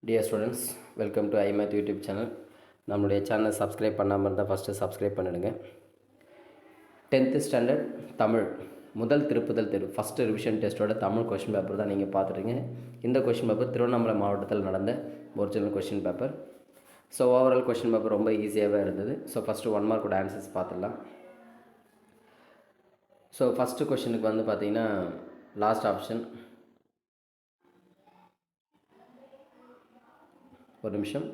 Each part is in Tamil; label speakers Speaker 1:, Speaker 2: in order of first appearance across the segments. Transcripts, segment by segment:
Speaker 1: Dear students, welcome to iMath YouTube channel. நம்மளுடைய சேனலை சப்ஸ்கிரைப் பண்ணாமல் இருந்தால் ஃபஸ்ட்டு சப்ஸ்கிரைப் பண்ணிடுங்க. 10th ஸ்டாண்டர்ட் தமிழ் முதல் திருப்புதல் தேர்வு ஃபஸ்ட்டு ரிவிஷன் டெஸ்ட்டோட தமிழ் கொஷின் பேப்பர் தான் நீங்கள் பார்த்துருங்க. இந்த கொஷின் பேப்பர் திருவண்ணாமலை மாவட்டத்தில் நடந்த original question paper. So overall question paper ரொம்ப ஈஸியாகவே இருந்தது. ஸோ ஃபஸ்ட்டு 1 மார்க்கோட ஆன்சர்ஸ் பார்த்துடலாம். ஸோ ஃபஸ்ட்டு கொஷினுக்கு வந்து பார்த்தீங்கன்னா லாஸ்ட் ஆப்ஷன், ஒரு நிமிஷம்,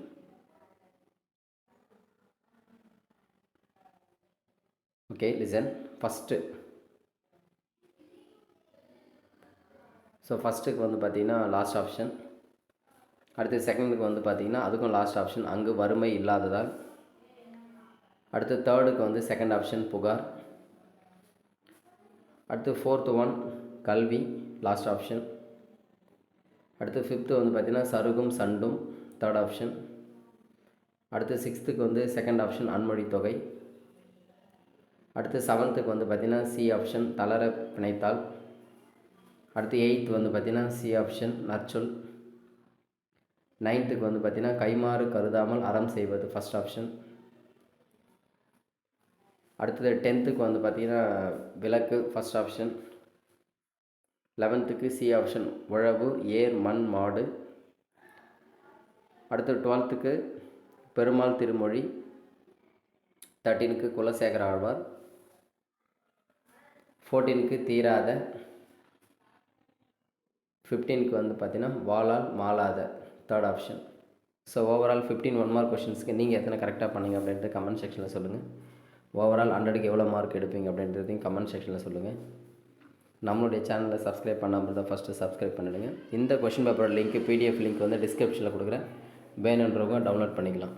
Speaker 1: ஓகே லிசன். ஃபஸ்ட்டுக்கு வந்து பார்த்தீங்கன்னா லாஸ்ட் ஆப்ஷன். அடுத்து செகண்டுக்கு வந்து பார்த்தீங்கன்னா அதுக்கும் லாஸ்ட் ஆப்ஷன், அங்கு வறுமை இல்லாததால். அடுத்து தேர்டுக்கு வந்து செகண்ட் ஆப்ஷன் புகார். அடுத்து ஃபோர்த்து ஒன் கல்வி, லாஸ்ட் ஆப்ஷன். அடுத்து ஃபிஃப்த்து வந்து பார்த்தீங்கன்னா சருகும் சண்டும், தேர்ட் ஆப்ஷன். அடுத்து சிக்ஸ்த்துக்கு வந்து செகண்ட் ஆப்ஷன் அன்மொழி தொகை. அடுத்து செவன்த்துக்கு வந்து பார்த்திங்கன்னா சி ஆப்ஷன் தளர பிணைத்தால். அடுத்து எயித்து வந்து பார்த்திங்கன்னா சி ஆப்ஷன் நற்சொல். நைன்த்துக்கு வந்து பார்த்திங்கன்னா கைமாறு கருதாமல் அறம் செய்வது, ஃபஸ்ட் ஆப்ஷன். அடுத்தது 10th வந்து பார்த்திங்கன்னா விளக்கு, first option. 11th C option உழவு ஏர் மண் மாடு. அடுத்து 12th பெருமாள் திருமொழி. 13th குலசேகர ஆழ்வார். 14th தீராத. 15th வந்து பார்த்தீங்கன்னா வாளால் மாளாத, third option. So overall 15 1 mark கொஷின்ஸ்க்கு நீங்கள் எத்தனை கரெக்டாக பண்ணீங்க அப்படின்றது கமெண்ட் செக்ஷனில் சொல்லுங்கள். ஓவரால் 100க்கு எவ்வளோ மார்க் எடுப்பீங்க அப்படின்றதையும் கமெண்ட் செக்ஷனில் சொல்லுங்கள். நம்மளுடைய சேனலை சப்ஸ்கிரைப் பண்ணாமல் தான் ஃபஸ்ட்டு சப்ஸ்கிரைப் பண்ணிவிடுங்க. இந்த கொஷின் பேப்பரோட லிங்க், பிடிஎஃப் லிங்க் வந்து டிஸ்கிரிப்ஷனில் கொடுக்குறேன். வேணுன்றவங்க டவுன்லோட் பண்ணிக்கலாம்.